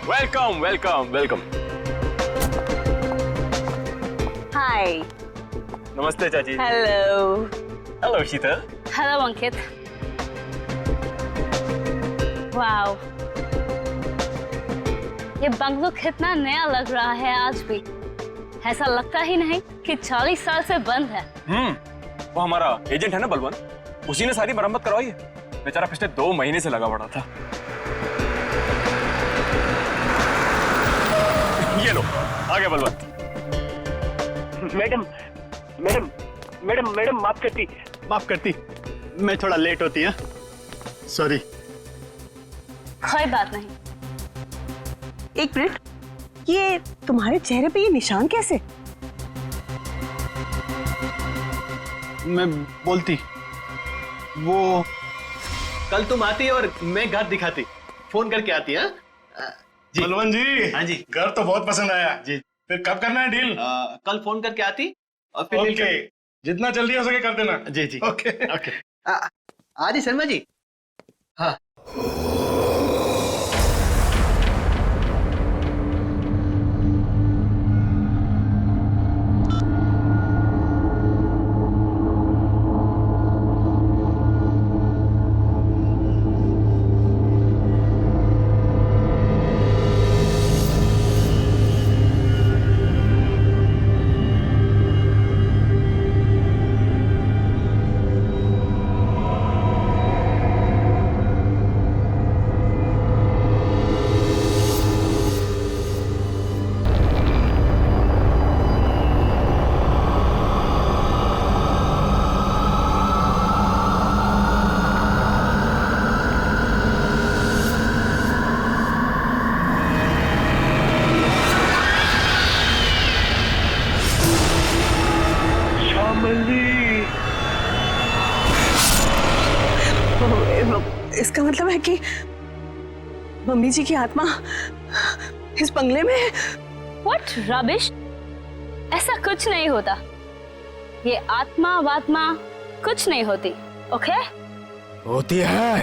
Welcome welcome welcome. हाय। नमस्ते चाची। Hello. Hello शीतल। Hello अंकित। Wow, ये बंगलो कितना नया लग रहा है आज भी। ऐसा लगता ही नहीं कि 40 साल से बंद है। वो हमारा एजेंट है ना बलवंत, उसी ने सारी मरम्मत करवाई है। बेचारा पिछले 2 महीने से लगा पड़ा था। ये लो आ गया Balwant. Madam madam madam madam माफ करती, मैं थोड़ा लेट होती है, सॉरी। कोई बात नहीं। एक मिनट, ये तुम्हारे चेहरे पे ये निशान कैसे? मैं बोलती, वो कल तुम आती और मैं घर दिखाती, फोन करके आती है। बलवंत जी। हाँ जी। घर तो बहुत पसंद आया जी। फिर कब करना है डील? कल फोन करके आती और फिर ओके, जितना जल्दी हो सके कर देना। जी जी ओके ओके। आदि शर्मा जी। हाँ इसका मतलब है कि मम्मी जी की आत्मा इस बंगले में है। What rubbish? ऐसा कुछ नहीं होता। ये आत्मा वात्मा कुछ नहीं होती, ओके? होती है।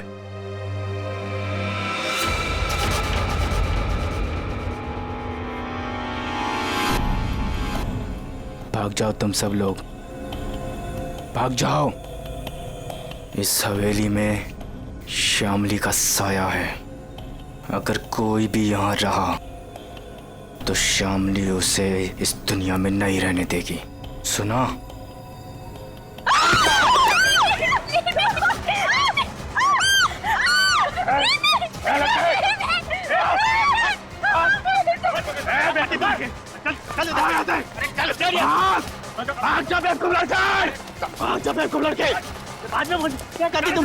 भाग जाओ तुम सब लोग, भाग जाओ। इस हवेली में श्यामली का साया है। अगर कोई भी यहाँ रहा तो श्यामली उसे इस दुनिया में नहीं रहने देगी, सुना? क्या करती तुम?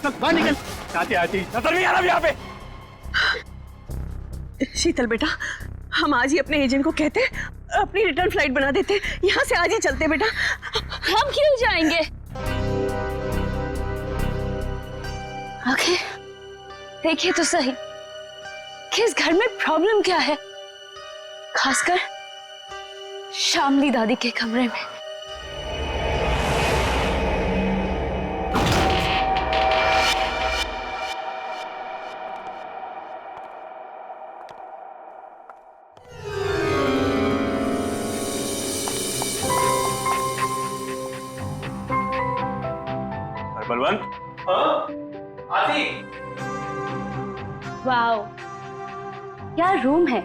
बाहर निकल। आती नजर नहीं आ रहा यहाँ पे। शीतल बेटा, हम आज ही अपने एजेंट को कहते, अपनी रिटर्न फ्लाइट बना देते, यहाँ से आज ही चलते बेटा। हम क्यों जाएंगे? ओके, देखिए तो सही कि इस घर में प्रॉब्लम क्या है, खासकर श्यामली दादी के कमरे में। बलवंत। आती। वाओ, क्या रूम है।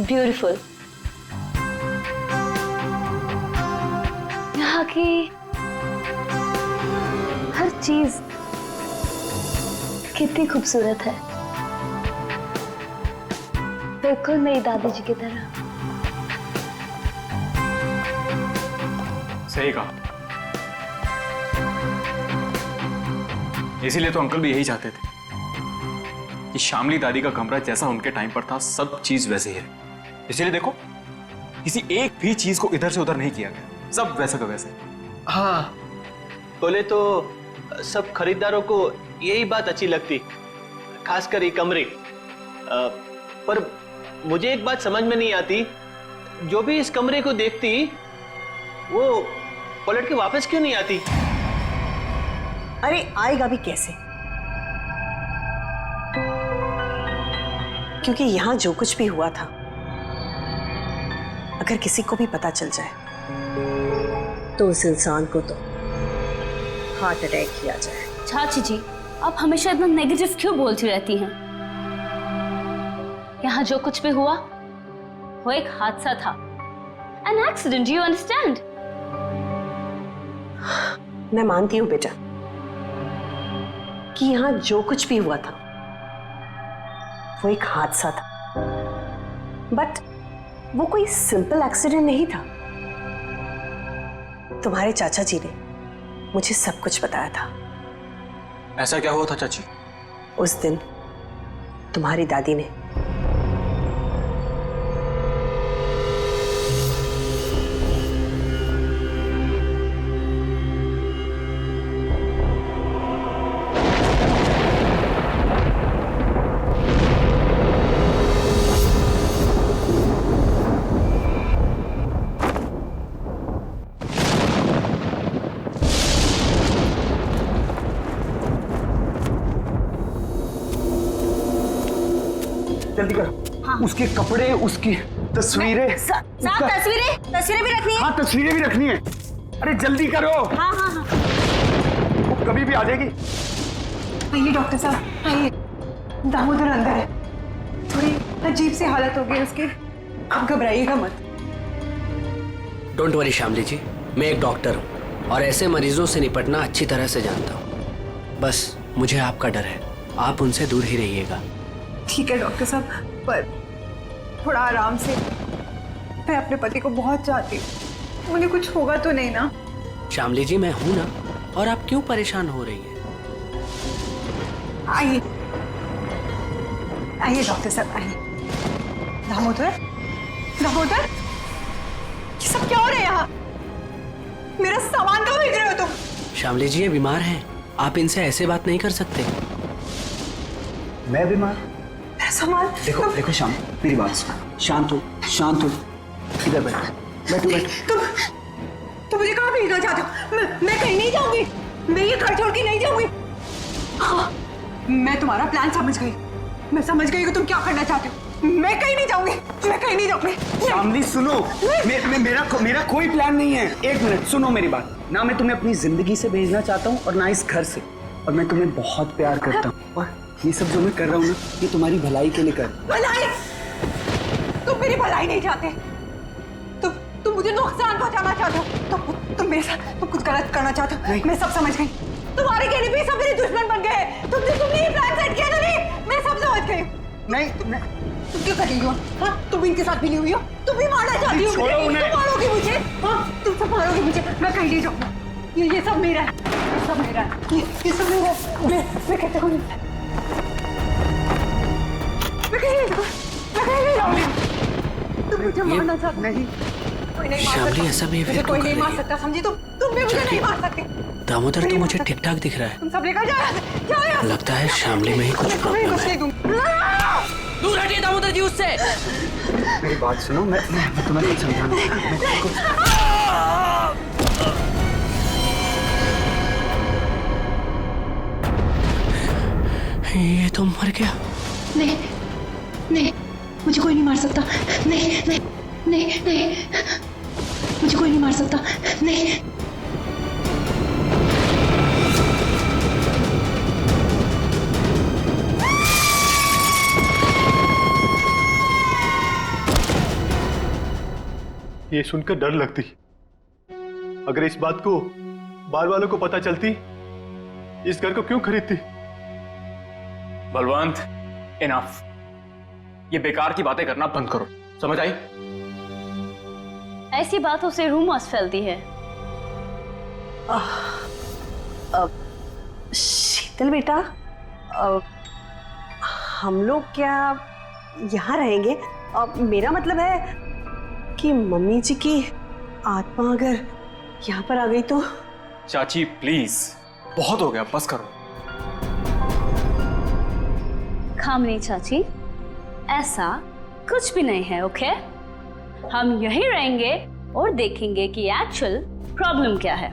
ब्यूटीफुल। यहाँ की हर चीज कितनी खूबसूरत है, बिल्कुल मेरी दादी जी की तरह। सही कहा। इसीलिए तो अंकल भी यही चाहते थे कि श्यामली दादी का कमरा जैसा उनके टाइम पर था सब चीज वैसे ही है। इसीलिए देखो, किसी एक भी चीज को इधर से उधर नहीं किया गया, सब वैसा का वैसे। हाँ, बोले तो सब खरीदारों को यही बात अच्छी लगती, खासकर ये कमरे। पर मुझे एक बात समझ में नहीं आती, जो भी इस कमरे को देखती वो पलट के वापस क्यों नहीं आती? अरे आएगा भी कैसे? क्योंकि यहां जो कुछ भी हुआ था, अगर किसी को भी पता चल जाए तो उस इंसान को तो हार्ट अटैक किया जाए। चाची जी, आप हमेशा इतना नेगेटिव क्यों बोलती रहती हैं? यहाँ जो कुछ भी हुआ वो एक हादसा था, एन एक्सीडेंट, यू अंडरस्टैंड? मैं मानती हूँ बेटा कि यहाँ जो कुछ भी हुआ था वो एक हादसा था, बट वो कोई सिंपल एक्सीडेंट नहीं था। तुम्हारे चाचा जी ने मुझे सब कुछ बताया था। ऐसा क्या हुआ था चाची? उस दिन तुम्हारी दादी ने जल्दी करो। उसके कपड़े, उसकी तस्वीरें। साहब तस्वीरें भी रखनी है। हाँ, तस्वीरें भी रखनी है। अरे जल्दी करो। हाँ हाँ हाँ। वो कभी भी आ जाएगी। आइए डॉक्टर साहब, आइए। दामोदर अंदर है, थोड़ी अजीब सी हालत हो गई उसकी, आप घबराइएगा मत। डोंट वरी शामली जी, मैं एक डॉक्टर हूँ और ऐसे मरीजों से निपटना अच्छी तरह से जानता हूँ। बस मुझे आपका डर है, आप उनसे दूर ही रहिएगा। ठीक है डॉक्टर साहब, पर थोड़ा आराम से। मैं अपने पति को बहुत चाहती हूँ, उन्हें कुछ होगा तो नहीं ना? शामली जी, मैं हूं ना, और आप क्यों परेशान हो रही हैं? आइए आइए डॉक्टर साहब, आइए। दामोदर, दामोदर, ये सब क्या हो रहा है यहाँ? मेरा सामान कहाँ भेज रहे हो तुम? शामली जी, ये बीमार हैं, आप इनसे ऐसे बात नहीं कर सकते। मैं बीमार? मेरा सामान? देखो देखो शाम, मेरी बात सुनो। शांत हो, शांत हो। इधर बैठो, बैठो बैठो। तुम मुझे कहाँ भेजना चाहते हो? मैं कहीं नहीं जाऊंगी, मैं ये घर छोड़ के नहीं जाऊंगी। हाँ, मैं तुम्हारा प्लान समझ गई, मैं समझ गई कि तुम क्या करना चाहते हो। मैं कहीं नहीं जाऊंगी, मैं कहीं नहीं जाऊंगी। शामली सुनो, मेरा कोई प्लान नहीं है। एक मिनट सुनो मेरी बात। ना मैं तुम्हें अपनी जिंदगी से भेजना चाहता हूँ और ना इस घर से, और मैं तुम्हें बहुत प्यार करता हूँ, और ये सब जो मैं कर रहा हूँ ना, ये तुम्हारी भलाई के लिए कर। भलाई? तुम मेरी भलाई नहीं चाहते, तुम मुझे नुकसान पहुंचाना चाहते हो, तुम मेरे साथ तुम कुछ गलत करना चाहते हो। मैं सब समझ गई, तुम्हारे कहने पे सब मेरे दुश्मन बन गए। तुमने ये प्लान सेट किया था। नहीं, मैं सब समझ गई। नहीं, तुम क्यों कर रही हो? हाँ, तुम इनके साथ मिली हुई हो, तुम भी मारना चाहती हो मुझे, तुम मारोगी मुझे। हाँ, तुम सब मारोगी मुझे, मैं कहीं नहीं जाऊंगी। ये सब मेरा है, ये सब मेरा है, ये सब मेरा है। मैं कहता हूँ, मैं कहीं नहीं जाऊंगी। तुम मुझे मारना चाहते हो। नहीं, कोई नहीं मार शामली, सकता ऐसा भी मुझे, कोई नहीं मार सकता, समझी? तुम भी मुझे नहीं मार सकते। दामोदर, तो मुझे ठीक ठाक दिख रहा है। तुम सब लेकर जाओ। लगता है शामली में ही कुछ प्रॉब्लम है। दूर हटिए दामोदर जी उससे। मेरी बात सुनो, मैं तुम्हें कुछ समझाना। ये तो मर गया। नहीं नहीं, मुझे कोई नहीं मार सकता। नहीं नहीं नहीं नहीं, मुझे कोई नहीं मार सकता। नहीं। ये सुनकर डर लगती, अगर इस बात को बार वालों को पता चलती, इस घर को क्यों खरीदती? बलवंत, इनफ। ये बेकार की बातें करना बंद करो, समझ आई? ऐसी बातों से रूमर्स फैलती है। शीतल बेटा, हम लोग क्या यहाँ रहेंगे? मेरा मतलब है कि मम्मी जी की आत्मा अगर यहाँ पर आ गई तो? चाची प्लीज, बहुत हो गया, बस करो। खामनी चाची, ऐसा कुछ भी नहीं है, ओके? हम यहीं रहेंगे और देखेंगे कि एक्चुअल प्रॉब्लम क्या है।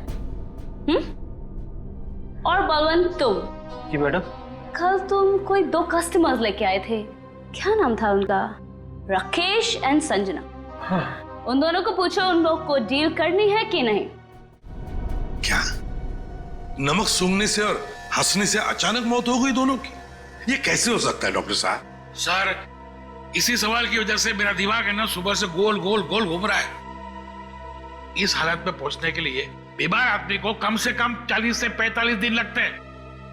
और बलवंत तुम। जी मैडम। कल तुम कोई 2 कस्टमर्स लेके आए थे, क्या नाम था उनका? राकेश एंड संजना। हाँ। उन दोनों को पूछो उन लोग को डील करनी है कि नहीं। क्या नमक सूंघने से और हंसने से अचानक मौत हो गई दोनों की? ये कैसे हो सकता है डॉक्टर साहब? सर, इसी सवाल की वजह से मेरा दिमाग है ना सुबह से गोल गोल गोल घूम रहा है। इस हालत में पहुंचने के लिए बीमार आदमी को कम से कम 40 से 45 दिन लगते हैं,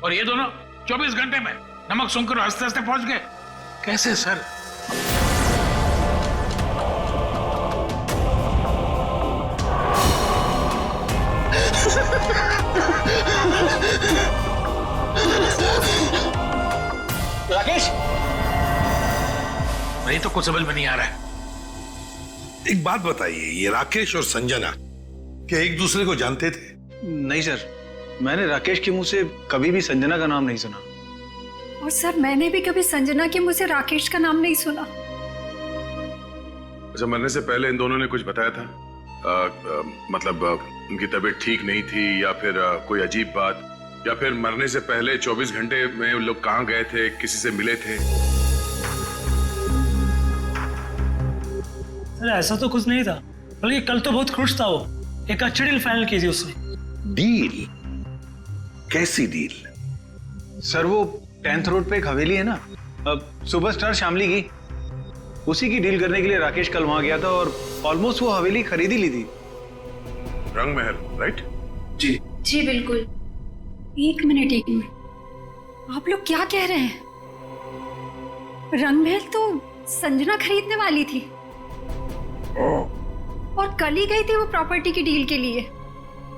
और ये दोनों 24 घंटे में नमक सूंघकर हंसते हंसते पहुंच गए। कैसे सर? राकेश, नहीं तो कुछ समझ में नहीं आ रहा है। एक बात बताइए, ये राकेश और संजना क्या एक दूसरे को जानते थे? नहीं सर, मैंने राकेश के मुंह से कभी भी संजना का नाम नहीं सुना। और सर मैंने भी कभी संजना के मुंह से राकेश का नाम नहीं सुना। अच्छा, मरने से पहले इन दोनों ने कुछ बताया था? मतलब उनकी तबीयत ठीक नहीं थी, या फिर कोई अजीब बात, या फिर मरने से पहले 24 घंटे में वो लोग कहाँ गए थे, किसी से मिले थे? अरे ऐसा तो कुछ नहीं था, बल्कि कल तो बहुत खुश था वो। एक अच्छी डील फाइनल की थी उसने। डील? कैसी डील? सर वो 10th रोड पे एक हवेली है ना, सुपरस्टार शामली की, उसी की डील करने के लिए राकेश कल वहां गया था और ऑलमोस्ट वो हवेली खरीद ही ली थी। रंग महल, राइट? जी जी बिल्कुल। एक मिनट, आप लोग क्या कह रहे हैं? रंगमहल तो संजना खरीदने वाली थी और कल ही गई थी वो प्रॉपर्टी की डील के लिए।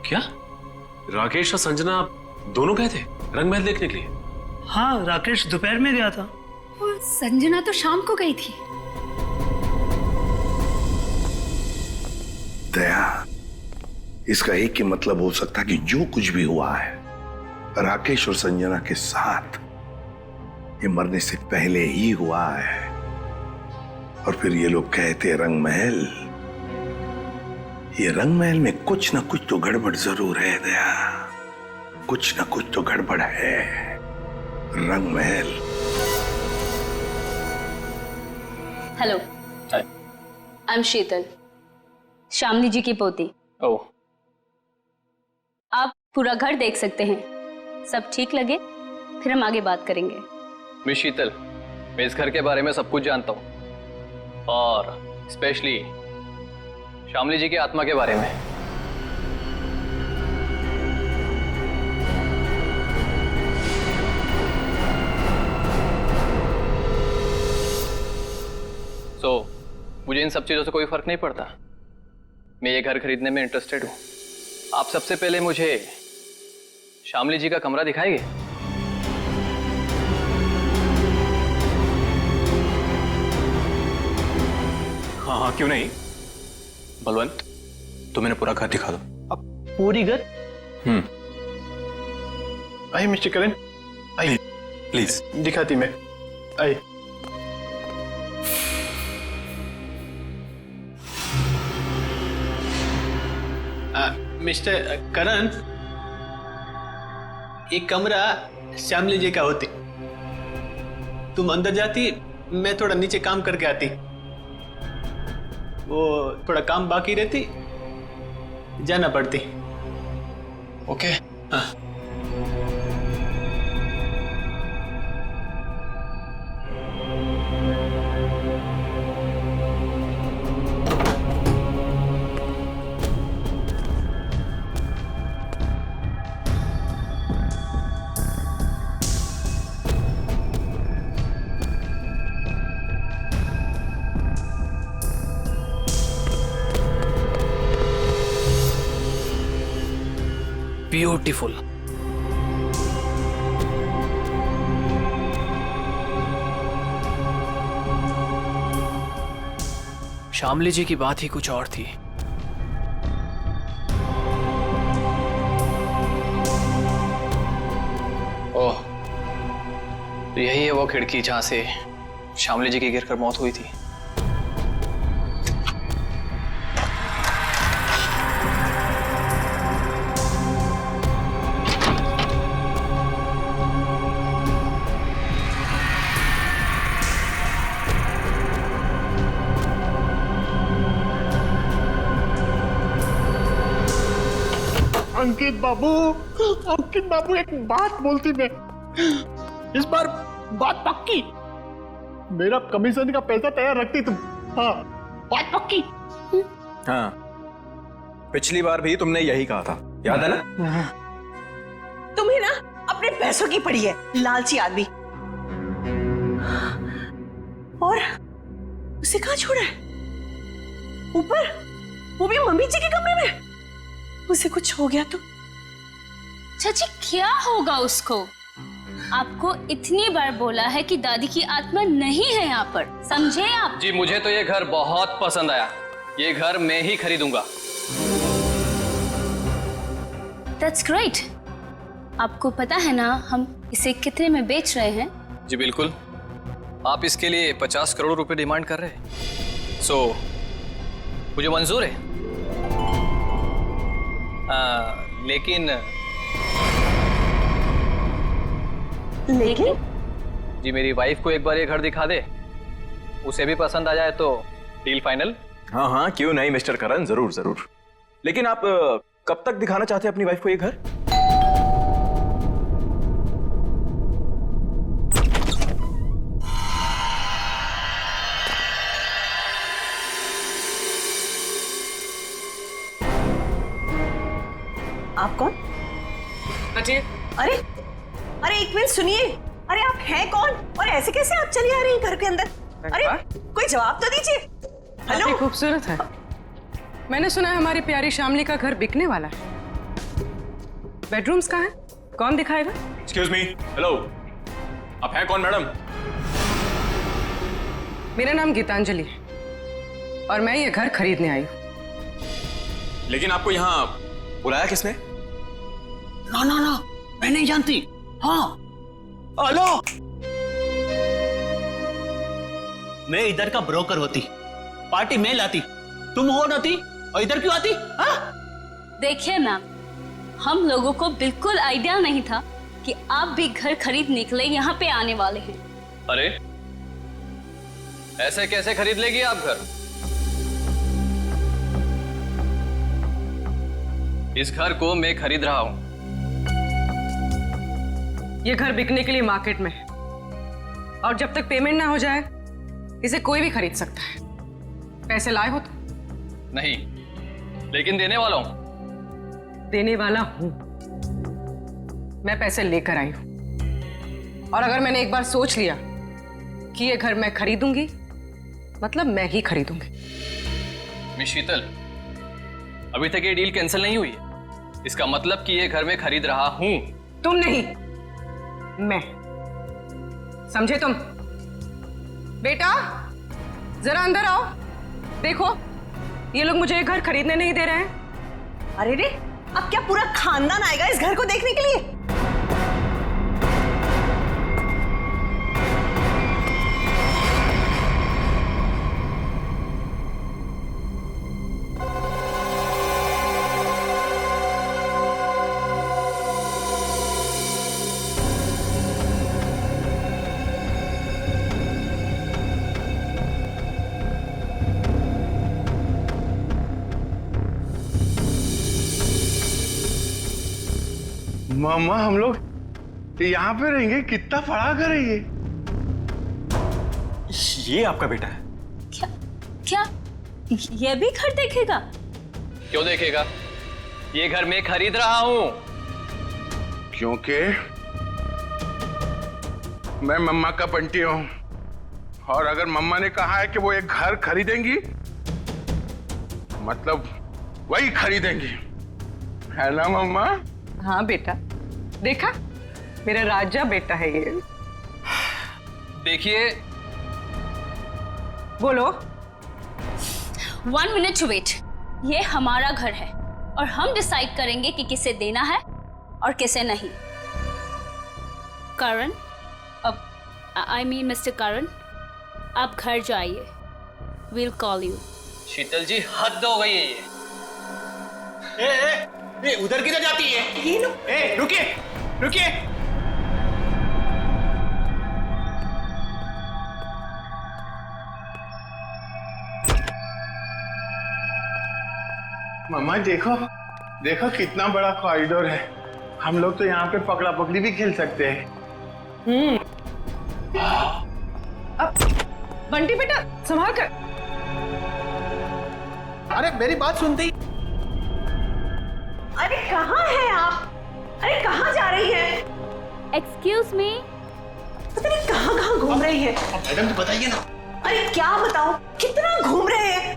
क्या राकेश और संजना दोनों गए थे रंगमहल देखने के लिए? हाँ, राकेश दोपहर में गया था और संजना तो शाम को गई थी। दया, इसका एक ही मतलब हो सकता कि जो कुछ भी हुआ है राकेश और संजना के साथ, ये मरने से पहले ही हुआ है। और फिर ये लोग कहते रंगमहल, ये रंगमहल में कुछ ना कुछ तो गड़बड़ जरूर है दया, कुछ ना कुछ तो गड़बड़ है। रंगमहल। हेलो, आई एम शीतल, शामली जी की पोती। ओह, आप पूरा घर देख सकते हैं, सब ठीक लगे फिर हम आगे बात करेंगे। मिस शीतल, मैं इस घर के बारे में सब कुछ जानता हूँ, और स्पेशली शामली जी की आत्मा के बारे में। मुझे इन सब चीजों से कोई फर्क नहीं पड़ता। मैं ये घर खरीदने में इंटरेस्टेड हूँ। आप सबसे पहले मुझे शामली जी का कमरा दिखाएंगे? हाँ हाँ, क्यों नहीं। बलवंत, तुम मैंने पूरा घर दिखा दो। अब पूरी घर? आइए मिस्टर करण, आइए प्लीज। दिखाती मैं, आइए। मिस्टर करण, एक कमरा श्यामली जी का होती, तुम अंदर जाती, मैं थोड़ा नीचे काम करके आती, वो थोड़ा काम बाकी रहती, जाना पड़ती। ओके। हाँ। ब्यूटीफुल। शामली जी की बात ही कुछ और थी। ओह, तो यही है वो खिड़की जहां से शामली जी की गिरकर मौत हुई थी। अंकित बाबू एक बात बोलती मैं, इस बार बात पक्की, मेरा कमीशन का पैसा तैयार रखती तुम। हाँ, बात पक्की। हाँ, पिछली बार भी तुमने यही कहा था, याद है ना? तुम्हें ना अपने पैसों की पड़ी है, लालची आदमी। और उसे कहाँ छोड़ा है? ऊपर, वो भी मम्मी जी के कमरे में। उसे कुछ हो गया तो? चाची क्या होगा उसको? आपको इतनी बार बोला है कि दादी की आत्मा नहीं है यहाँ पर, समझे आप? जी मुझे तो ये घर बहुत पसंद आया, ये घर मैं ही खरीदूंगा। That's great. आपको पता है ना हम इसे कितने में बेच रहे हैं? जी बिल्कुल, आप इसके लिए 50 करोड़ रुपए डिमांड कर रहे हैं, सो मुझे मंजूर है। लेकिन जी मेरी वाइफ को एक बार ये घर दिखा दे, उसे भी पसंद आ जाए तो डील फाइनल। हाँ हाँ, क्यों नहीं मिस्टर करण, जरूर जरूर। लेकिन आप कब तक दिखाना चाहते हैं अपनी वाइफ को ये घर? आप कौन? हटिए। अरे अरे एक मिनट सुनिए, अरे आप हैं कौन और ऐसे कैसे आप चली आ रही हैं घर के अंदर? अरे कोई जवाब तो दीजिए। हेलो, खूबसूरत है। मैंने सुना है हमारी प्यारी शामली का घर बिकने वाला है। बेडरूम्स कहाँ हैं? कौन दिखाएगा? एक्सक्यूज मी, हेलो, आप हैं कौन मैडम? मेरा नाम गीतांजलि है और मैं ये घर खरीदने आई हूँ। लेकिन आपको यहाँ बुलाया किसने? ना ना ना, मैं नहीं जानती। हाँ, हेलो, मैं इधर का ब्रोकर होती, पार्टी में लाती, तुम हो नाती और इधर क्यों आती? हाँ? देखिए मैम, हम लोगों को बिल्कुल आइडिया नहीं था कि आप भी घर खरीदने के लिए यहाँ पे आने वाले हैं। अरे ऐसे कैसे खरीद लेगी आप घर? इस घर को मैं खरीद रहा हूं। ये घर बिकने के लिए मार्केट में है और जब तक पेमेंट ना हो जाए इसे कोई भी खरीद सकता है। पैसे लाए हो तो? नहीं, लेकिन देने वाला हूं। देने वाला हूं। मैं पैसे लेकर आई हूं और अगर मैंने एक बार सोच लिया कि ये घर मैं खरीदूंगी, मतलब मैं ही खरीदूंगी। मिस शीतल, अभी तक ये डील कैंसिल नहीं हुई है, इसका मतलब कि ये घर मैं खरीद रहा हूं। तुम नहीं, मैं। समझे तुम? बेटा जरा अंदर आओ, देखो ये लोग मुझे घर खरीदने नहीं दे रहे हैं। अरे रे, अब क्या पूरा खानदान आएगा इस घर को देखने के लिए? मामा हम लोग यहाँ पे रहेंगे? कितना बड़ा घर है ये? ये आपका बेटा है? क्या क्या ये भी घर देखेगा? क्यों देखेगा? ये घर मैं खरीद रहा हूं। क्योंकि मैं मम्मा का बंटी हूं और अगर मम्मा ने कहा है कि वो एक घर खरीदेंगी, मतलब वही खरीदेंगी, है ना मम्मा? हाँ बेटा, देखा मेरा राजा बेटा है ये। देखिए, बोलो। 1 मिनट टू वेट। ये हमारा घर है और हम डिसाइड करेंगे कि किसे देना है और किसे नहीं। करण, अब आई मीन मिस्टर करण, आप घर जाइए। We'll call you. Sheetal ji, हद हो गई है ये। ए, उधर किधर जाती है? ये लो। रुकिए रुकिए। मम्मा देखो, देखो कितना बड़ा कॉरिडोर है, हम लोग तो यहाँ पे पकड़ा पकड़ी भी खेल सकते हैं। अब बंटी बेटा संभाल कर। अरे मेरी बात सुनते ही। अरे कहाँ हैं आप? अरे कहाँ जा रही हैं? Excuse me. पता नहीं कहाँ कहाँ घूम रही है। मैडम तो बताइए ना। अरे क्या बताऊं, कितना घूम रहे हैं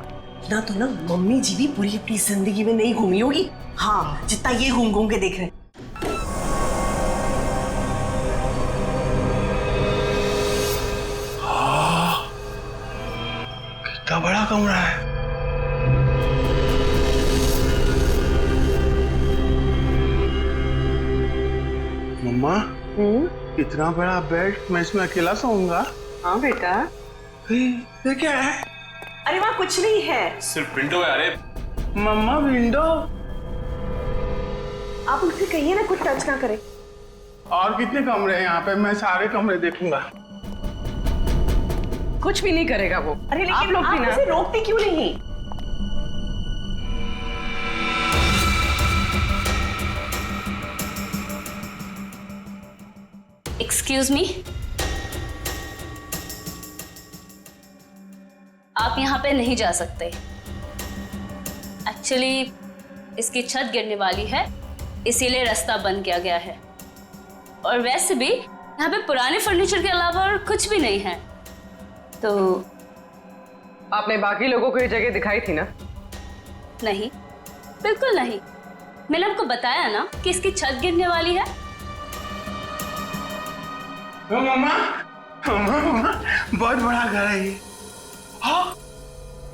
ना। तो ना मम्मी जी भी पूरी अपनी जिंदगी में नहीं घूमी होगी, हाँ, जितना ये घूम घूम के देख रहे हैं। कितना बड़ा कमरा है। मम्मा, इतना बड़ा बेड, मैं इसमें अकेला सोऊंगा? हाँ बेटा। ये क्या है? अरे वहाँ कुछ नहीं है। सिर्फ विंडो है। अरे मम्मा विंडो? आप उनसे कहिए ना कुछ टच ना करे। और कितने कमरे हैं यहाँ पे? मैं सारे कमरे देखूंगा। कुछ भी नहीं करेगा वो। अरे लेकिन आप लोग भी ना उसे रोकते क्यों नहीं? एक्सक्यूज मी, आप यहाँ पे नहीं जा सकते। एक्चुअली इसकी छत गिरने वाली है, इसीलिए रास्ता बंद किया गया है। और वैसे भी यहाँ पे पुराने फर्नीचर के अलावा और कुछ भी नहीं है। तो आपने बाकी लोगों को ये जगह दिखाई थी ना? नहीं, बिल्कुल नहीं। मैंने आपको बताया ना कि इसकी छत गिरने वाली है। मम्मा, मम्मा, बहुत बड़ा घर है ये। हाँ,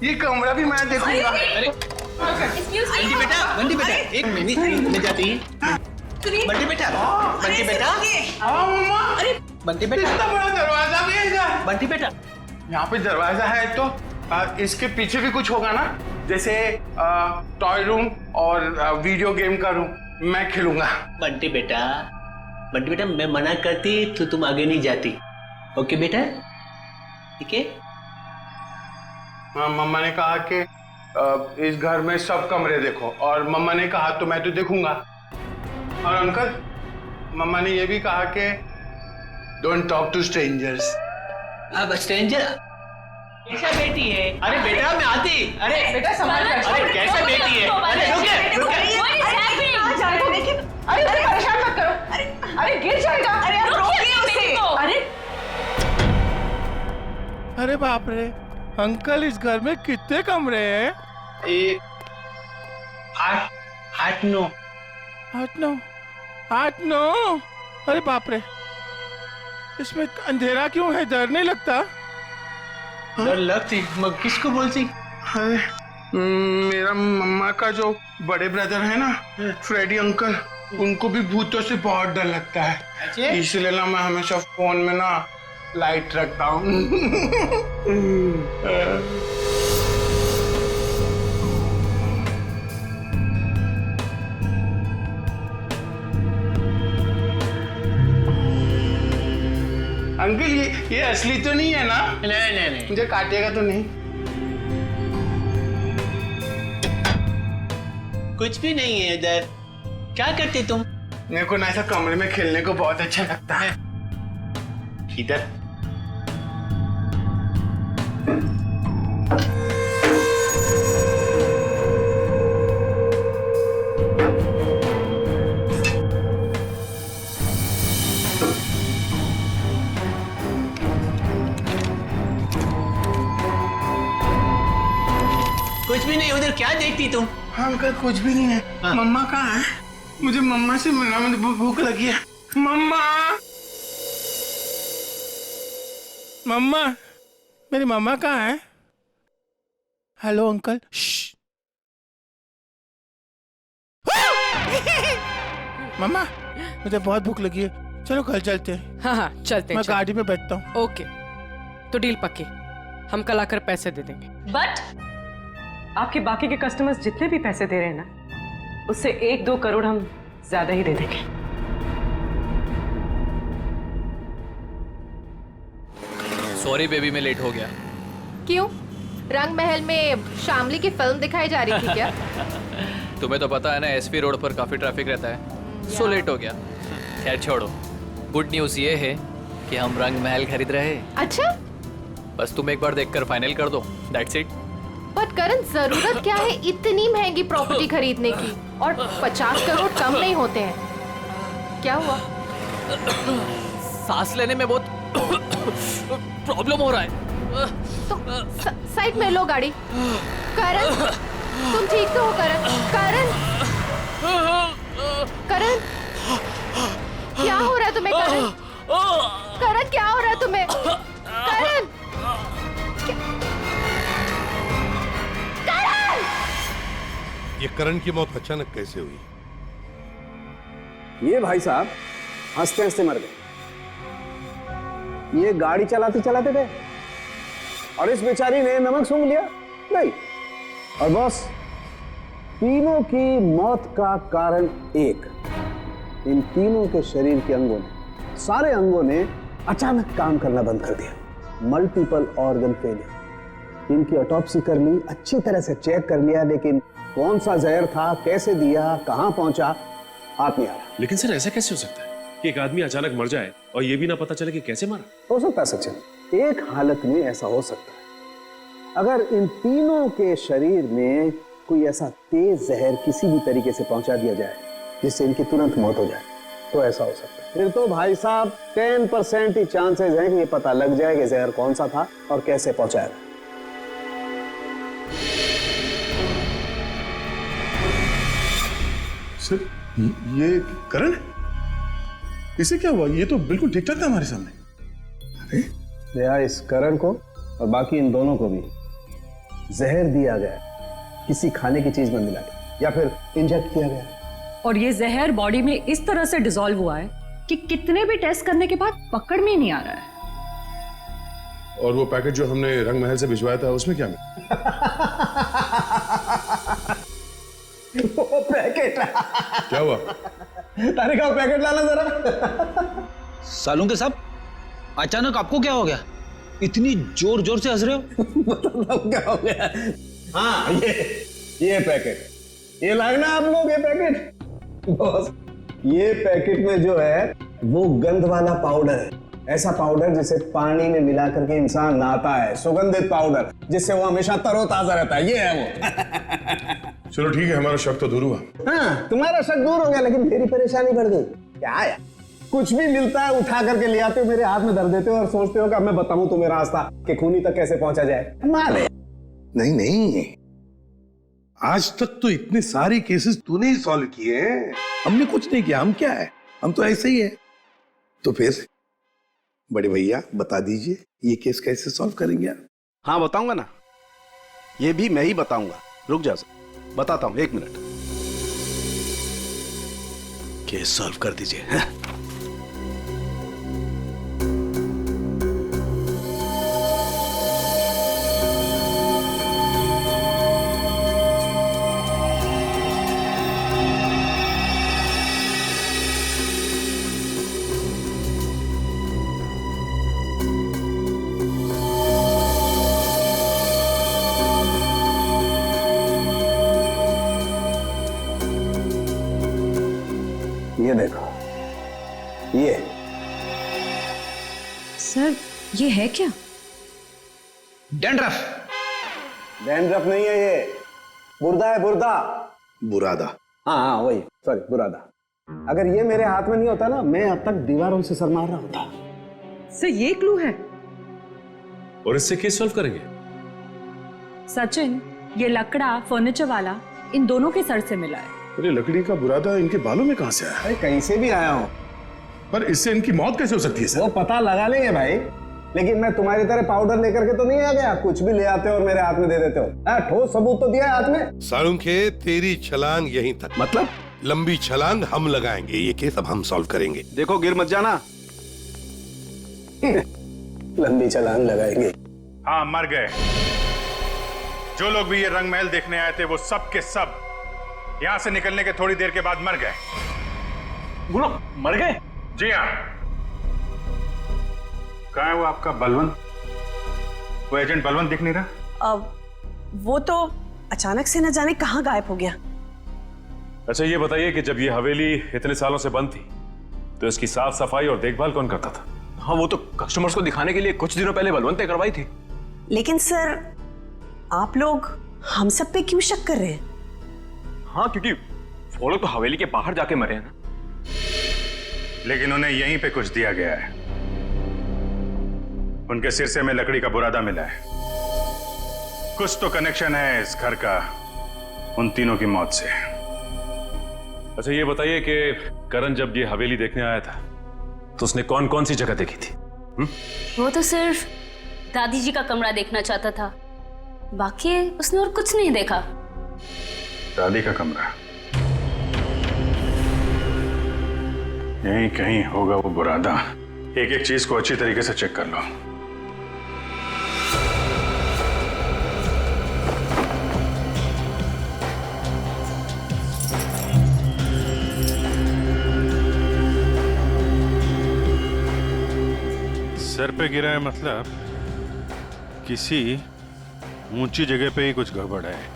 ये कमरा भी मैं देखूंगा। अरे बंटी बेटा एक मिनट ले जाती है। बंटी बेटा, बंटी बेटा। हाँ मम्मा। अरे बंटी बेटा, इतना बड़ा दरवाजा भी है इधर। बंटी बेटा। यहाँ पे दरवाजा है तो इसके पीछे भी कुछ होगा ना, जैसे टॉय रूम और वीडियो गेम का रूम। मैं खेलूंगा। बंटी बेटा, बंटी बेटा, मैं मना करती तो तुम आगे नहीं जाती। ओके बेटा, ठीक है? हाँ, मम्मा ने कहा कि इस घर में सब कमरे देखो, और मम्मा ने कहा तो मैं तो देखूंगा। और अंकल, मम्मा ने ये भी कहा कि डोंट टॉक टू स्ट्रेंजर्स। अब स्ट्रेंजर कैसा बेटी है? अरे बेटा मैं आती। अरे बेटा संभाल कर। अरे कैसा बेटी है? अरे कहाँ जा रहे थे? लेकिन अरे उसे परेशान मत करो। अरे गिर जाएगा। अरे आप रोकिए उसे। अरे अरे बाप रे अंकल, इस घर में कितने कमरे हैं? एक 8 9 8 9। अरे बाप रे, इसमें अंधेरा क्यों है? डर नहीं लगता? डर लगती, मैं किसको बोलती? अरे मेरा मम्मा का जो बड़े ब्रदर है ना, फ्रेडी अंकल, उनको भी भूतों से बहुत डर लगता है। इसलिए ना मैं हमेशा फोन में ना लाइट रखता हूँ। अंकल, ये असली तो नहीं है ना? नहीं। मुझे काटेगा तो नहीं? कुछ भी नहीं है इधर। क्या करते तुम? मेरे को ना ऐसा कमरे में खेलने को बहुत अच्छा लगता है। इधर कुछ भी नहीं। उधर क्या देखती तुम? हाँ अंकल, कुछ भी नहीं है। हाँ। मम्मा कहाँ है? मुझे मम्मा से मिलना, मुझे भूख लगी है। मम्मा, मम्मा, मेरी मम्मा कहाँ है? Hello uncle. मम्मा, मुझे बहुत भूख लगी है, चलो घर चलते हैं। हाँ चलते हैं। मैं गाड़ी में बैठता हूँ। ओके, तो डील पक्की। हम कल आकर पैसे दे देंगे। बट आपके बाकी के कस्टमर्स जितने भी पैसे दे रहे हैं ना, उससे 1-2 करोड़ हम ज्यादा ही दे देंगे। सॉरी बेबी, मैं लेट हो गया। क्यों? रंग महल में शामली की फिल्म दिखाई जा रही थी क्या? तुम्हें तो पता है ना, एसपी रोड पर काफी ट्रैफिक रहता है, सो लेट हो गया। खैर छोड़ो, गुड न्यूज ये है कि हम रंग महल खरीद रहे हैं। अच्छा, बस तुम एक बार देखकर फाइनल कर दो, दैट्स इट। बट करण, जरूरत क्या है इतनी महंगी प्रॉपर्टी खरीदने की? और 50 करोड़ कम नहीं होते हैं। क्या हुआ? सांस लेने में बहुत प्रॉब्लम हो रहा है। तो साइड में लो गाड़ी। करण, तुम ठीक तो हो? करण, करण, करण, क्या हो रहा है तुम्हें? करण, करण, क्या हो रहा है तुम्हें? करण, करण! ये करण की मौत अचानक कैसे हुई? ये भाई साहब हंसते हंसते मर गए। ये गाड़ी चलाते चलाते गए और इस बेचारी ने नमक सूंघ लिया नहीं। और बॉस, तीनों की मौत का कारण एक, इन तीनों के शरीर के अंगों ने, सारे अंगों ने अचानक काम करना बंद कर दिया। Multiple organ failure. इनकी ऑटोप्सी कर ली, अच्छी तरह से चेक कर लिया, लेकिन कौन सा जहर था, कैसे दिया, कहां पहुंचा, हाथ नहीं आ रहा। लेकिन सर ऐसा कैसे हो सकता है कि एक आदमी अचानक मर जाए और ये भी ना पता चले कि कैसे मरा? हो सकता है सचिन, एक हालत में ऐसा हो सकता है। अगर इन तीनों के शरीर में कोई ऐसा तेज जहर किसी भी तरीके से पहुंचा दिया जाए जिससे इनकी तुरंत मौत हो जाए, तो ऐसा हो सकता है। फिर तो भाई साहब 10% ही चांसेस हैं कि ये पता लग जाए कि जहर कौन सा था और कैसे पहुंचाया। सर, ये करण, इसे क्या हुआ? ये तो बिल्कुल ठीक ठाक था हमारे सामने। अरे दया, इस करण को और बाकी इन दोनों को भी जहर दिया गया, किसी खाने की चीज में मिला के या फिर इंजेक्ट किया गया। और ये जहर बॉडी में इस तरह से डिसॉल्व हुआ है कि कितने भी टेस्ट करने के बाद पकड़ में ही नहीं आ रहा है। और वो पैकेट जो हमने रंग महल से भिजवाया था, उसमें क्या मिला? वो पैकेट क्या हुआ? तारे का पैकेट लाना जरा। सालूं के साहब, अचानक आपको क्या हो गया? इतनी जोर जोर से हंस रहे हो? बताओ क्या हो गया? हाँ, ये पैकेट, ये लागना आप लोग, ये पैकेट। बॉस, ये पैकेट में जो है वो गंध वाला पाउडर है। ऐसा पाउडर जिसे पानी में मिला करके इंसान नहाता है, सुगंधित पाउडर जिससे वो हमेशा तरोताजा रहता है, ये है वो। चलो ठीक है, हमारा शक तो दूर हुआ। हाँ, तुम्हारा शक दूर हो गया, लेकिन मेरी परेशानी बढ़ गई। क्या यार, कुछ भी मिलता है उठा करके ले आते हो, मेरे हाथ में धर देते हो और सोचते हो कि अब मैं बताऊं तुम्हें रास्ता कि खूनी तक कैसे पहुंचा जाए। मारे नहीं नहीं, आज तक तो इतने सारे केसेस तूने ही सॉल्व किए हैं, हमने कुछ नहीं किया। हम क्या है, हम तो ऐसे ही है। तो फिर बड़े भैया बता दीजिए, ये केस कैसे सॉल्व करेंगे आप? हाँ बताऊंगा ना, ये भी मैं ही बताऊंगा। रुक जा, बताता हूं, 1 मिनट। केस सॉल्व कर दीजिए। ये देखो, ये सर, ये है क्या? डैंड्रफ। डैंड्रफ नहीं है, ये बुर्दा है, बुर्दा। बुरादा। हाँ हाँ वही, सॉरी, बुरादा। अगर ये मेरे हाथ में नहीं होता ना, मैं अब तक दीवारों से सर मार रहा होता। सर, ये क्लू है। और इससे केस सॉल्व करेंगे? सचिन, ये लकड़ा फर्नीचर वाला इन दोनों के सर से मिला है। अरे लकड़ी का बुरादा इनके बालों में कहां से आया? अरे कहीं से भी आया हूं, पर इससे इनकी मौत कैसे हो सकती है सर? वो पता लगा लेंगे भाई, लेकिन मैं तुम्हारी तरह पाउडर लेकर के तो नहीं आ गया। कुछ भी ले आते हो और मेरे हाथ में दे देते हो। ठोस सबूत तो दिया है हाथ में। सालुंखे, तेरी छलांग यहीं तक। मतलब? लंबी छलांग हम लगाएंगे, ये केस अब हम सॉल्व करेंगे। देखो, गिर मत जाना। लंबी छलांग लगाएंगे? हाँ, मर गए। जो लोग भी ये रंग महल देखने आए थे, वो सब के सब यहां से निकलने के थोड़ी देर के बाद मर गए। बोलो, मर गए? जी हाँ। कहाँ है वो आपका बलवंत? वो एजेंट बलवंत दिख नहीं रहा। अब वो तो अचानक से न जाने कहाँ गायब हो गया। अच्छा ये बताइए कि जब ये हवेली इतने सालों से बंद थी तो इसकी साफ सफाई और देखभाल कौन करता था? हाँ, वो तो कस्टमर्स को दिखाने के लिए कुछ दिनों पहले बलवंत ने करवाई थी। लेकिन सर, आप लोग हम सब पे क्यों शक कर रहे हैं? हाँ, क्योंकि वो लोग तो हवेली के बाहर जाके मरे हैं ना। लेकिन उन्हें यहीं पे कुछ दिया गया है। उनके सिरसे में लकड़ी का बुरादा मिला है। कुछ तो कनेक्शन है इस घर का उन तीनों की मौत से। अच्छा ये बताइए कि करण जब ये हवेली देखने आया था तो उसने कौन कौन सी जगह देखी थी? वो तो सिर्फ दादी जी का कमरा देखना चाहता था, बाकी उसने और कुछ नहीं देखा। दादी का कमरा? यहीं कहीं होगा वो बुरादा। एक एक चीज को अच्छी तरीके से चेक कर लो। सर पे गिरा है मतलब किसी ऊंची जगह पे ही कुछ गड़बड़ है।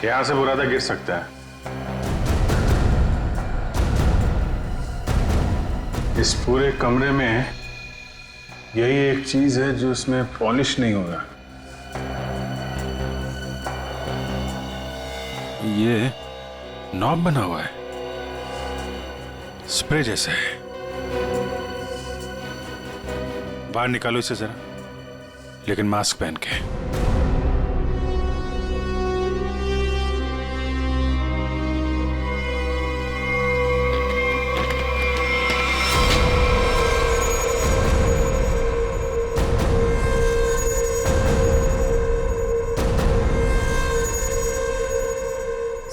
यहां से बुरादा गिर सकता है। इस पूरे कमरे में यही एक चीज है जो इसमें पॉलिश नहीं होगा। ये नॉब बना हुआ है, स्प्रे जैसा है। बाहर निकालो इसे जरा, लेकिन मास्क पहन के।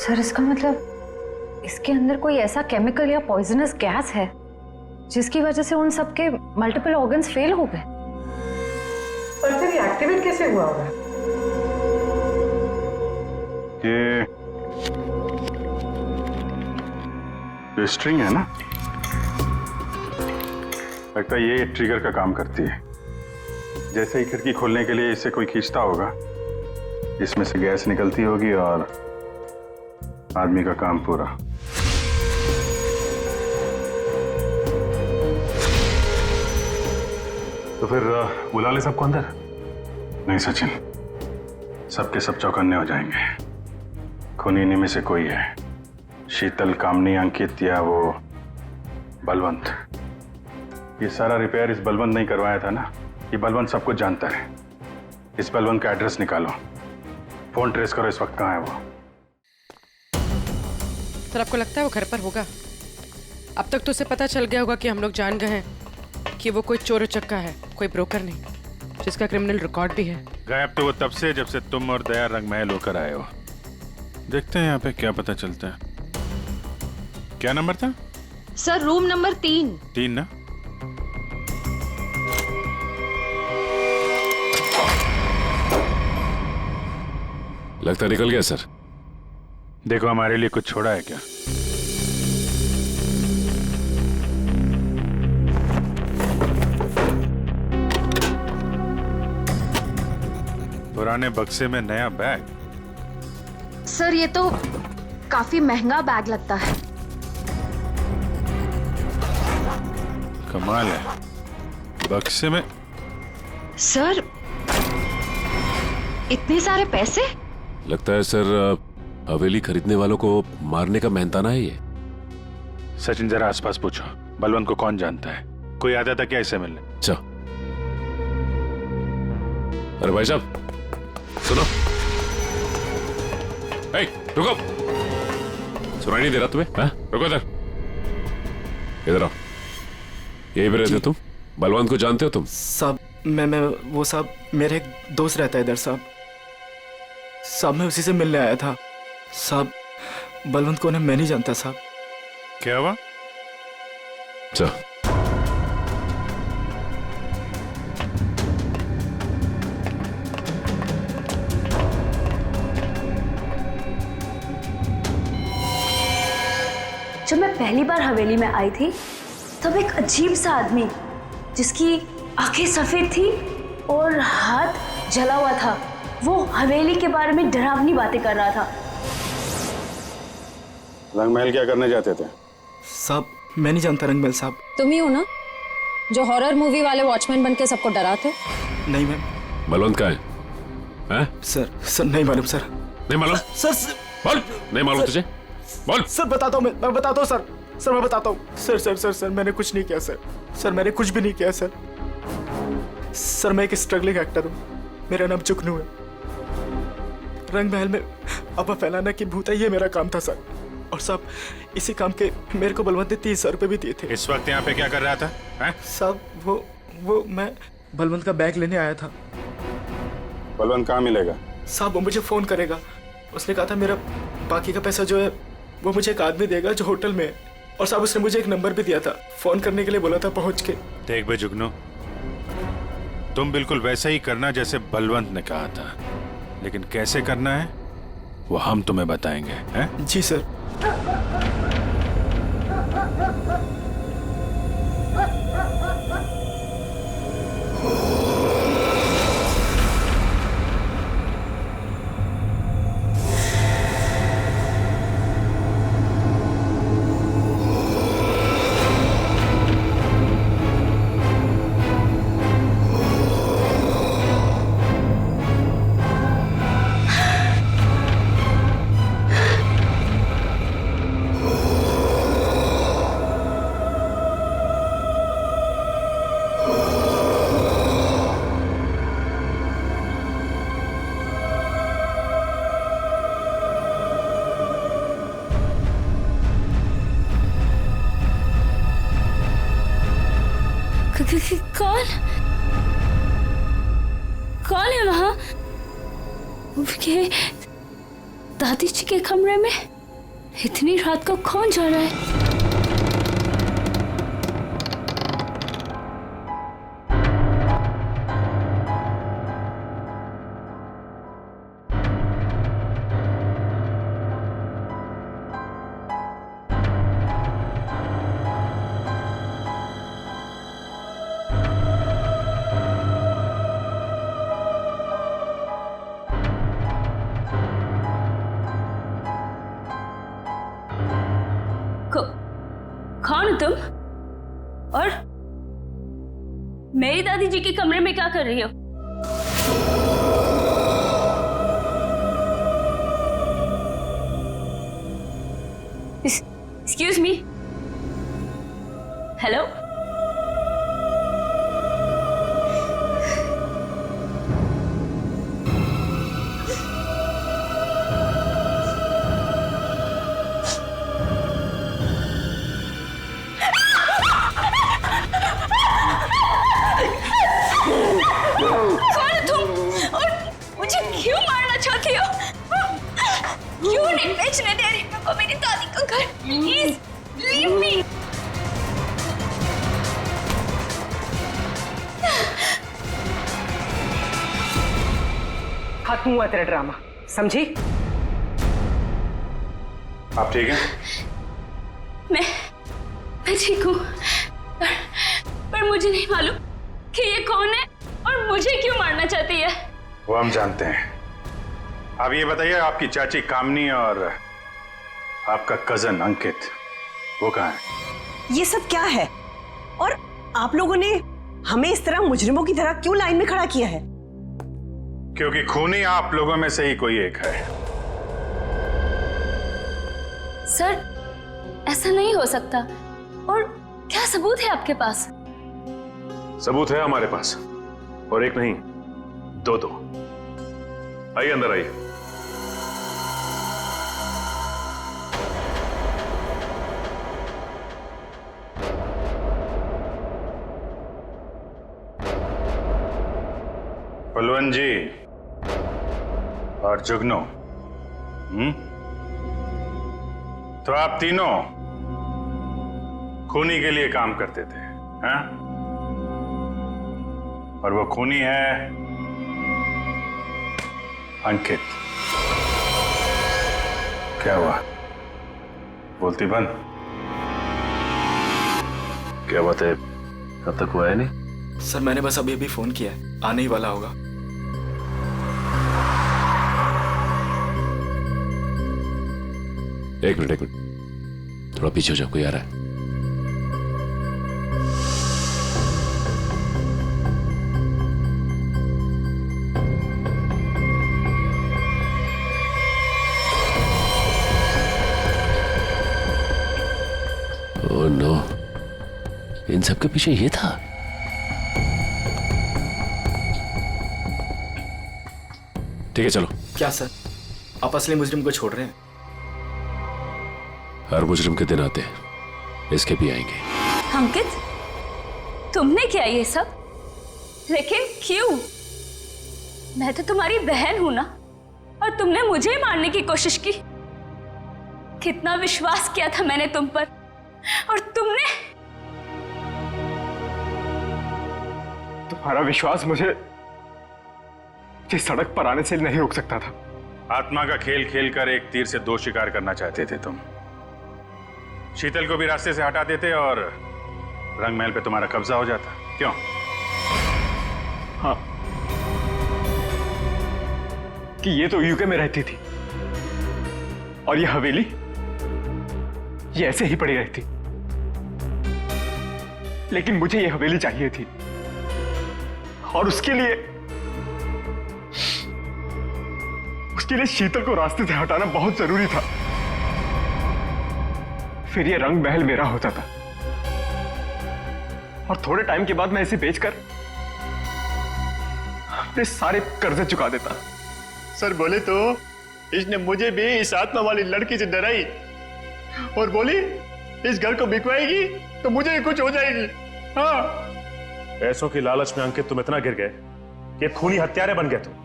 सर, इसका मतलब इसके अंदर कोई ऐसा केमिकल या पॉइजनस गैस है जिसकी वजह से उन सबके मल्टीपल ऑर्गन्स फेल हो गए। पर फिर ये एक्टिवेट कैसे हुआ होगा? ये स्ट्रिंग है ना, लगता है ये ट्रिगर का काम करती है। जैसे ही खिड़की खोलने के लिए इसे कोई खींचता होगा, इसमें से गैस निकलती होगी और आदमी का काम पूरा। तो फिर बुला ले सबको अंदर। नहीं सचिन, सबके सब चौकन्ने हो जाएंगे। खूनी इन्हीं में से कोई है, शीतल, कामनी, अंकित या वो बलवंत। ये सारा रिपेयर इस बलवंत नहीं करवाया था ना। ये बलवंत सब कुछ जानता है। इस बलवंत का एड्रेस निकालो, फोन ट्रेस करो, इस वक्त कहाँ है वो। सर, आपको लगता है वो घर पर होगा? अब तक तो उसे पता चल गया होगा कि हम लोग जान गए हैं कि वो कोई चोर उचक्का है, कोई ब्रोकर नहीं, जिसका क्रिमिनल रिकॉर्ड भी है। गायब तो वो तब से जब से तुम और दया रंग महल होकर आए हो। देखते हैं यहाँ पे क्या पता चलता है। क्या नंबर था? Sir, room number 3। 3 ना? लगता निकल गया सर। देखो, हमारे लिए कुछ छोड़ा है क्या? पुराने बक्से में नया बैग? सर, ये तो काफी महंगा बैग लगता है। कमाल है, बक्से में। सर, इतने सारे पैसे? लगता है सर हवेली खरीदने वालों को मारने का मेहनताना है ये। सचिन, जरा आसपास पूछो, बलवंत को कौन जानता है? कोई आता था क्या इसे मिलने? अच्छा, अरे भाई साहब सुनो। ए, रुको, सुनाई नहीं दे रहा तुम्हें? हाँ? रुको इधर, इधर आओ। यही पे रहते तुम? बलवंत को जानते हो तुम? साहब, मैं वो साहब, मेरे एक दोस्त रहता है इधर साहब, मैं उसी से मिलने आया था साहब। बलवंत को मैं नहीं जानता साहब। क्या हुआ? चल। जब मैं पहली बार हवेली में आई थी तब एक अजीब सा आदमी जिसकी आंखें सफेद थी और हाथ जला हुआ था, वो हवेली के बारे में डरावनी बातें कर रहा था। रंगमहल क्या करने जाते थे? साहब मैं नहीं जानता रंगमहल साहब। तुम ही हो ना जो हॉरर मूवी वाले वॉचमैन बन के सबको डराते? नहीं मैम। बलवंत कहाँ है? सर नहीं मालूम सर। नहीं मालूम? सर बोल। नहीं मालूम तुझे? बोल। सर बताता हूँ मैं बताता हूँ सर मैं बताता हूँ। सर मैंने कुछ नहीं किया सर मैंने कुछ भी नहीं किया सर मैं एक स्ट्रगलिंग एक्टर हूँ, मेरा नाम जुगनू है। रंगमहल में अफवाह फैलाना कि भूत है, ये मेरा काम था सर। और साहब इसी काम के मेरे को बलवंत ने 30,000 रुपए भी दिए थे। इस वक्त यहाँ पे क्या कर रहा था? साहब वो मैं बलवंत का बैग लेने आया था। बलवंत कहाँ मिलेगा? साहब वो मुझे फोन करेगा, उसने कहा था मेरा बाकी का पैसा जो है वो मुझे एक आदमी देगा जो होटल में है। और साहब उसने मुझे एक नंबर भी दिया था, फोन करने के लिए बोला था पहुंच के। देख बे जुगनू, तुम बिल्कुल वैसा ही करना जैसे बलवंत ने कहा था, लेकिन कैसे करना है वो हम तुम्हें बताएंगे। हैं? जी सर। कौन है वहां? के दादी जी के कमरे में इतनी रात को कौन जा रहा है? कौन हो तुम? और मेरी दादी जी के कमरे में क्या कर रही हो? Excuse me. हेलो? बेचने दे रही को मेरी दादी का घर। Please leave me. खत्म हुआ तेरा ड्रामा, समझी? आप ठीक हैं? मैं ठीक हूँ, पर मुझे नहीं मालूम कि ये कौन है और मुझे क्यों मारना चाहती है। वो हम जानते हैं। अब ये बताइए, आपकी चाची कामनी और आपका कजन अंकित वो कहाँ है? ये सब क्या है? और आप लोगों ने हमें इस तरह मुजरिमों की तरह क्यों लाइन में खड़ा किया है? क्योंकि खूनी आप लोगों में से ही कोई एक है। सर ऐसा नहीं हो सकता। और क्या सबूत है आपके पास? सबूत है हमारे पास, और एक नहीं दो। आइए अंदर आइए। बलवंत जी और जुगनू, तो आप तीनों खूनी के लिए काम करते थे, हाँ? और वो खूनी है अंकित। क्या हुआ? बोलती बंद। क्या बात है, अब तक वो आया नहीं? सर मैंने बस अभी अभी फोन किया है, आने ही वाला होगा। एक मिनट, थोड़ा पीछे हो जाओ, कोई आ रहा है। ओह नो, इन सब के पीछे ये था। ठीक है चलो। क्या सर, आप असली मुजरिम को छोड़ रहे हैं? हर मुजरिम के दिन आते हैं, इसके भी आएंगे। अंकित, तुमने किया ये सब? लेकिन क्यों? मैं तो तुम्हारी बहन हूं ना, और तुमने मुझे ही मारने की कोशिश की। कितना विश्वास किया था मैंने तुम पर, और तुमने। तुम्हारा विश्वास मुझे सड़क पर आने से नहीं रोक सकता था। आत्मा का खेल खेलकर एक तीर से दो शिकार करना चाहते थे तुम। शीतल को भी रास्ते से हटा देते और रंग महल पे तुम्हारा कब्जा हो जाता। क्यों? हाँ, कि ये तो यूके में रहती थी और ये हवेली ये ऐसे ही पड़ी रहती, लेकिन मुझे ये हवेली चाहिए थी और उसके लिए शीतल को रास्ते से हटाना बहुत जरूरी था। फिर ये रंग महल मेरा होता था और थोड़े टाइम के बाद मैं इसे बेचकर अपने सारे कर्जे चुका देता। सर बोले तो इसने मुझे भी इस आत्मा वाली लड़की से डराई और बोली इस घर को बिकवाएगी तो मुझे ही कुछ हो जाएगी। हाँ, पैसों की लालच में अंकित तुम इतना गिर गए कि खूनी हत्यारे बन गए तुम।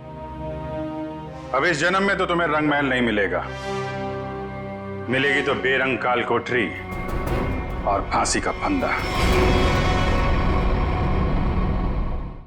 अब इस जन्म में तो तुम्हें रंग महल नहीं मिलेगा, मिलेगी तो बेरंग काल कोठरी और फांसी का फंदा।